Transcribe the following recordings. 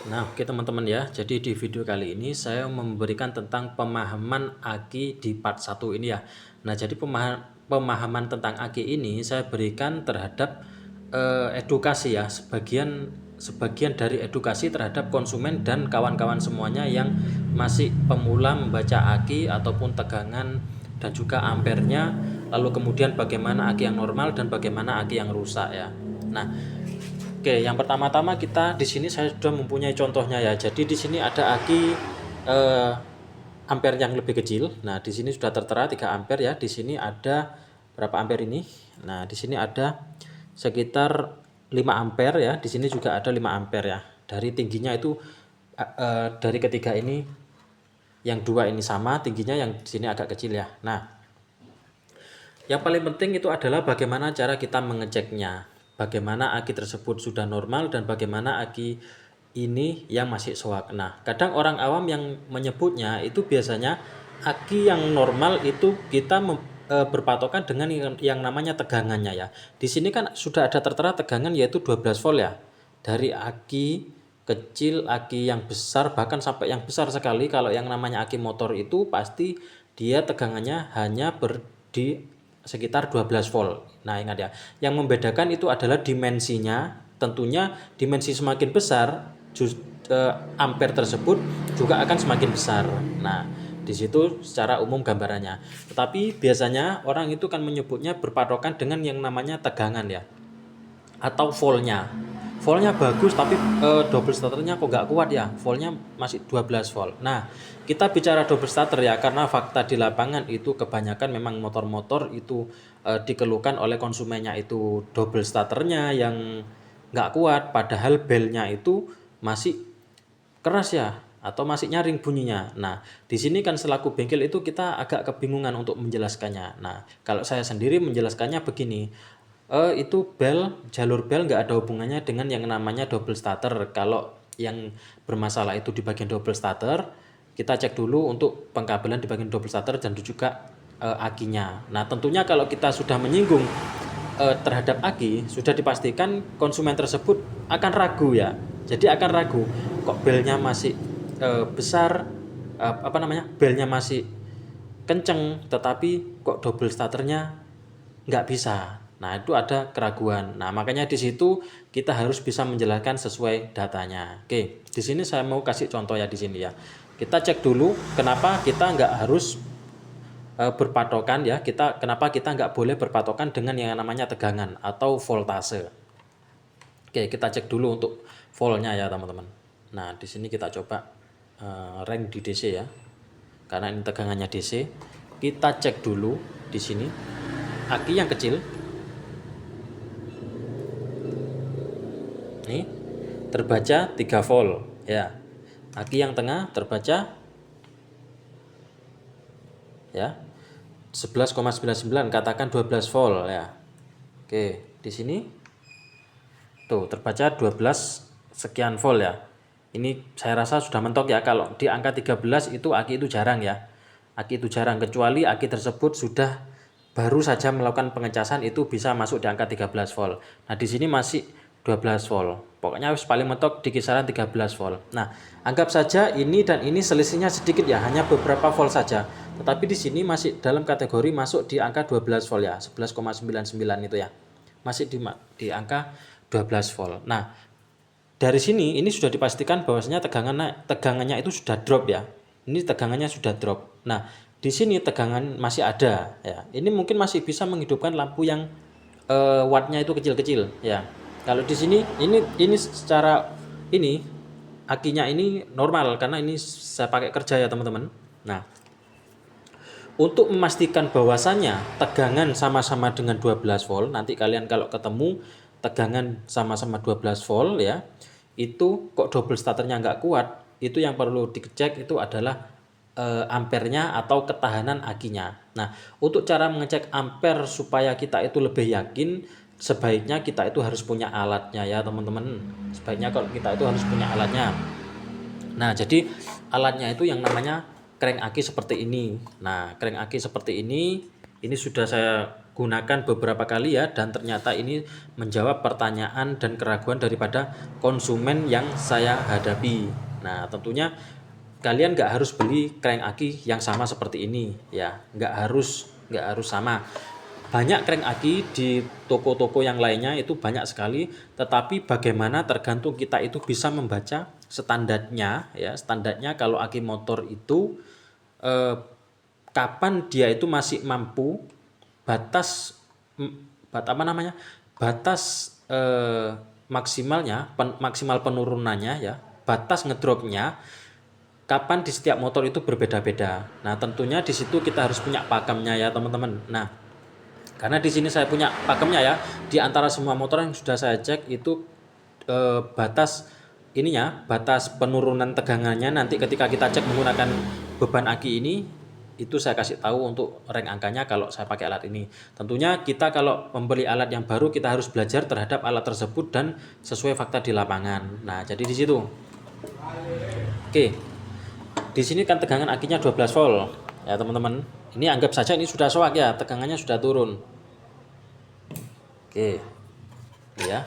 Nah, oke teman-teman ya. Jadi di video kali ini saya memberikan tentang pemahaman aki di part 1 ini ya. Nah, jadi pemahaman tentang aki ini saya berikan terhadap edukasi ya, sebagian dari edukasi terhadap konsumen dan kawan-kawan semuanya yang masih pemula membaca aki ataupun tegangan dan juga ampernya, lalu kemudian bagaimana aki yang normal dan bagaimana aki yang rusak ya. Nah, oke, yang pertama-tama kita di sini saya sudah mempunyai contohnya ya. Jadi di sini ada aki eh, ampere yang lebih kecil. Nah, di sini sudah tertera 3 ampere ya. Di sini ada berapa ampere ini? Nah, di sini ada sekitar 5 ampere ya. Di sini juga ada 5 ampere ya. Dari tingginya itu dari ketiga ini yang dua ini sama tingginya, yang di sini agak kecil ya. Nah, yang paling penting itu adalah bagaimana cara kita mengeceknya. Bagaimana aki tersebut sudah normal dan bagaimana aki ini yang masih soak. Nah, kadang orang awam yang menyebutnya itu biasanya aki yang normal itu kita berpatokan dengan yang namanya tegangannya ya. Di sini kan sudah ada tertera tegangan yaitu 12 volt ya. Dari aki kecil, aki yang besar, bahkan sampai yang besar sekali. Kalau yang namanya aki motor itu pasti dia tegangannya hanya di sekitar 12 volt. Nah, ingat ya, yang membedakan itu adalah dimensinya. Tentunya dimensi semakin besar, ampere tersebut juga akan semakin besar. Nah, di situ secara umum gambarannya. Tetapi biasanya orang itu kan menyebutnya berpatokan dengan yang namanya tegangan ya, atau voltnya. Voltnya bagus tapi double starternya kok nggak kuat ya, voltnya masih 12 volt. Nah, kita bicara double starter ya, karena fakta di lapangan itu kebanyakan memang motor-motor itu dikeluhkan oleh konsumennya itu double starternya yang nggak kuat, padahal belnya itu masih keras ya, atau masih nyaring bunyinya. Nah, di sini kan selaku bengkel itu kita agak kebingungan untuk menjelaskannya. Nah, kalau saya sendiri menjelaskannya begini, itu jalur bel nggak ada hubungannya dengan yang namanya double starter. Kalau yang bermasalah itu di bagian double starter, kita cek dulu untuk pengkabelan di bagian double starter dan juga akinya. Nah, tentunya kalau kita sudah menyinggung terhadap aki, sudah dipastikan konsumen tersebut akan ragu ya. Jadi akan ragu, kok belnya masih besar, belnya masih kenceng, tetapi kok double starternya nggak bisa. Nah, itu ada keraguan. Nah, makanya di situ kita harus bisa menjelaskan sesuai datanya. Oke, di sini saya mau kasih contoh ya di sini ya. Kita cek dulu kenapa kita nggak harus berpatokan ya. Kenapa kita nggak boleh berpatokan dengan yang namanya tegangan atau voltase. Oke, kita cek dulu untuk voltnya ya teman-teman. Nah, di sini kita coba rank di DC ya. Karena ini tegangannya DC. Kita cek dulu di sini. Aki yang kecil ini terbaca 3 volt ya. Aki yang tengah terbaca ya 11,99, katakan 12 volt ya. Oke, di sini tuh terbaca 12 sekian volt ya. Ini saya rasa sudah mentok ya. Kalau di angka 13 itu aki itu jarang ya. Aki itu jarang, kecuali aki tersebut sudah baru saja melakukan pengecasan, itu bisa masuk di angka 13 volt. Nah, di sini masih 12 volt. Pokoknya paling mentok di kisaran 13 volt. Nah, anggap saja ini dan ini selisihnya sedikit ya, hanya beberapa volt saja. Tetapi di sini masih dalam kategori masuk di angka 12 volt ya, 11,99 itu ya. Masih di angka 12 volt. Nah, dari sini ini sudah dipastikan bahwasanya tegangannya itu sudah drop ya. Ini tegangannya sudah drop. Nah, di sini tegangan masih ada ya. Ini mungkin masih bisa menghidupkan lampu yang wattnya itu kecil-kecil ya. Kalau di sini ini secara ini akinya ini normal karena ini saya pakai kerja ya teman-teman. Nah, untuk memastikan bahwasannya tegangan sama-sama dengan 12 volt, nanti kalian kalau ketemu tegangan sama-sama 12 volt ya, itu kok double starternya nggak kuat, itu yang perlu dicek itu adalah ampernya atau ketahanan akinya. Nah, untuk cara mengecek ampere supaya kita itu lebih yakin, sebaiknya kita itu harus punya alatnya ya teman-teman. Sebaiknya kalau kita itu harus punya alatnya. Nah, jadi alatnya itu yang namanya crank aki seperti ini. Nah, crank aki seperti ini sudah saya gunakan beberapa kali ya, dan ternyata ini menjawab pertanyaan dan keraguan daripada konsumen yang saya hadapi. Nah, tentunya kalian nggak harus beli crank aki yang sama seperti ini ya, nggak harus sama. Banyak crank aki di toko-toko yang lainnya itu banyak sekali, tetapi bagaimana tergantung kita itu bisa membaca standarnya ya. Standarnya kalau aki motor itu kapan dia itu masih mampu batas batas maksimalnya, maksimal penurunannya ya, batas ngedropnya kapan di setiap motor itu berbeda-beda. Nah, tentunya di situ kita harus punya pakemnya ya teman-teman. Nah, karena di sini saya punya pakemnya ya, di antara semua motor yang sudah saya cek itu batas batas penurunan tegangannya nanti ketika kita cek menggunakan beban aki ini, itu saya kasih tahu untuk rank angkanya kalau saya pakai alat ini. Tentunya kita kalau membeli alat yang baru kita harus belajar terhadap alat tersebut dan sesuai fakta di lapangan. Nah, jadi di situ. Oke. Di sini kan tegangan akinya 12 volt ya teman-teman. Ini anggap saja ini sudah soak ya, tegangannya sudah turun. Oke. Ya.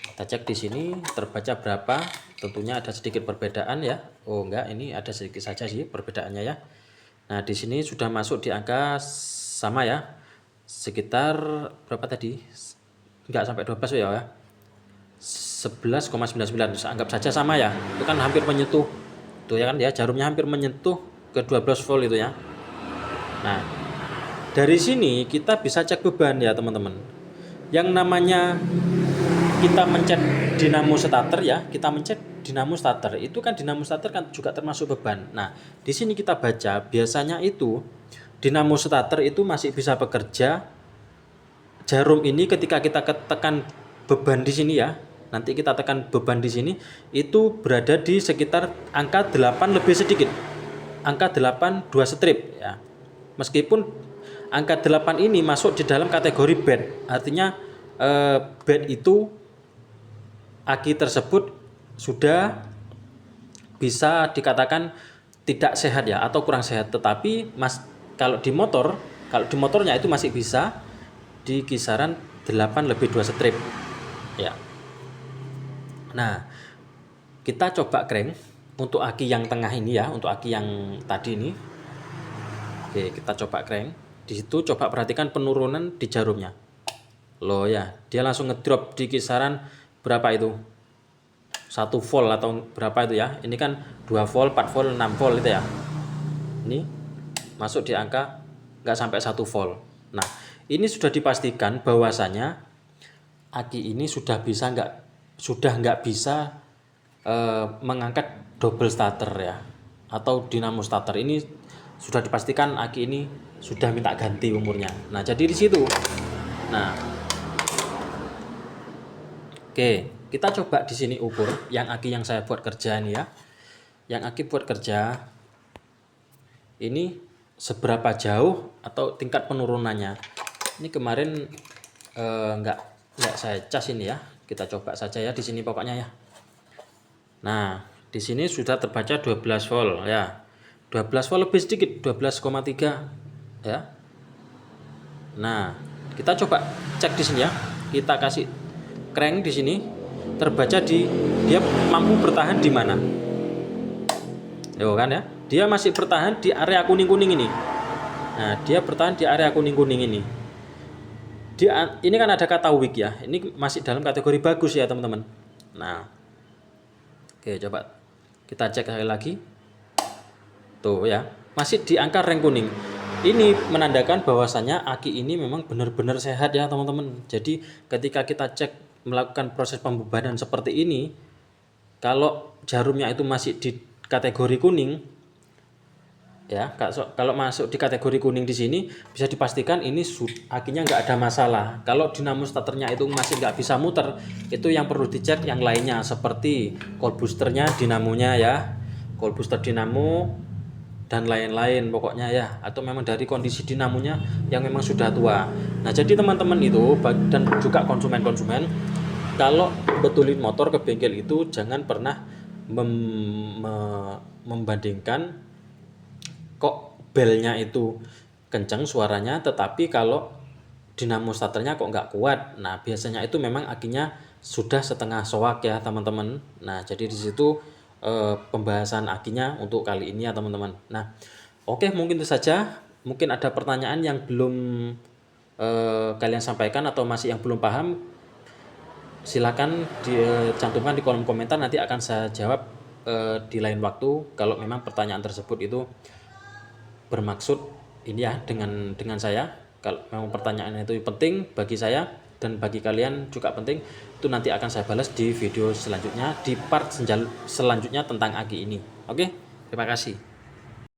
Kita cek di sini terbaca berapa. Tentunya ada sedikit perbedaan ya. Oh enggak, ini ada sedikit saja sih perbedaannya ya. Nah, di sini sudah masuk di angka sama ya. Sekitar berapa tadi? Enggak sampai 12 ya. 11,99. Anggap saja sama ya. Itu kan hampir menyentuh. Tuh ya kan ya, jarumnya hampir menyentuh ke 12 volt itu ya. Nah, dari sini kita bisa cek beban ya teman-teman. Yang namanya kita mencet dinamo starter ya, kita mencet dinamo starter. Itu kan dinamo starter kan juga termasuk beban. Nah, di sini kita baca biasanya itu dinamo starter itu masih bisa bekerja. Jarum ini ketika kita tekan beban di sini ya, nanti kita tekan beban di sini itu berada di sekitar angka 8 lebih sedikit. Angka 8 2 strip ya. Meskipun angka 8 ini masuk di dalam kategori bad. Artinya bad itu aki tersebut sudah bisa dikatakan tidak sehat ya atau kurang sehat. Tetapi kalau di motornya itu masih bisa di kisaran 8 lebih 2 strip ya. Nah, kita coba crank untuk aki yang tengah ini ya, untuk aki yang tadi ini. Oke, kita coba crank. Di situ coba perhatikan penurunan di jarumnya. Loh ya, dia langsung ngedrop di kisaran berapa itu? 1 volt atau berapa itu ya? Ini kan 2 volt, 4 volt, 6 volt itu ya. Ini masuk di angka nggak sampai 1 volt. Nah, ini sudah dipastikan bahwasanya aki ini sudah nggak bisa mengangkat double starter ya atau dinamo starter. Ini sudah dipastikan aki ini sudah minta ganti umurnya. Nah, jadi di situ. Nah, oke, kita coba di sini ukur yang aki yang saya buat kerja ini ya. Yang aki buat kerja ini seberapa jauh atau tingkat penurunannya. Ini kemarin nggak saya cas ini ya. Kita coba saja ya di sini pokoknya ya. Nah, di sini sudah terbaca 12 volt ya. 12 volt lebih sedikit, 12,3 ya. Nah, kita coba cek di sini ya. Kita kasih crank di sini terbaca dia mampu bertahan di mana. Yo kan ya. Dia masih bertahan di area kuning-kuning ini. Nah, dia bertahan di area kuning-kuning ini. Ini kan ada kata weak ya. Ini masih dalam kategori bagus ya teman-teman. Nah, oke, coba kita cek sekali lagi. Tuh ya, masih di angka rank kuning. Ini menandakan bahwasanya aki ini memang benar-benar sehat ya teman-teman. Jadi ketika kita cek melakukan proses pembebanan seperti ini, kalau jarumnya itu masih di kategori kuning, ya kalau masuk di kategori kuning di sini bisa dipastikan ini akinya nggak ada masalah. Kalau dinamo starternya itu masih nggak bisa muter, itu yang perlu dicek yang lainnya seperti coil boosternya, dinamonya ya, coil booster dinamo dan lain-lain pokoknya ya, atau memang dari kondisi dinamonya yang memang sudah tua. Nah, jadi teman-teman itu dan juga konsumen-konsumen kalau betulin motor ke bengkel itu jangan pernah membandingkan kok belnya itu kencang suaranya, tetapi kalau dinamo starternya kok nggak kuat. Nah, biasanya itu memang akinya sudah setengah soak ya teman-teman. Nah, jadi di situ pembahasan akinya untuk kali ini ya teman-teman. Nah, oke, mungkin itu saja. Mungkin ada pertanyaan yang belum kalian sampaikan atau masih yang belum paham, silakan dicantumkan di kolom komentar, nanti akan saya jawab di lain waktu kalau memang pertanyaan tersebut itu bermaksud ini ya dengan saya. Kalau memang pertanyaan itu penting bagi saya dan bagi kalian juga penting, itu nanti akan saya balas di video selanjutnya, di part selanjutnya tentang aki ini. Oke, terima kasih.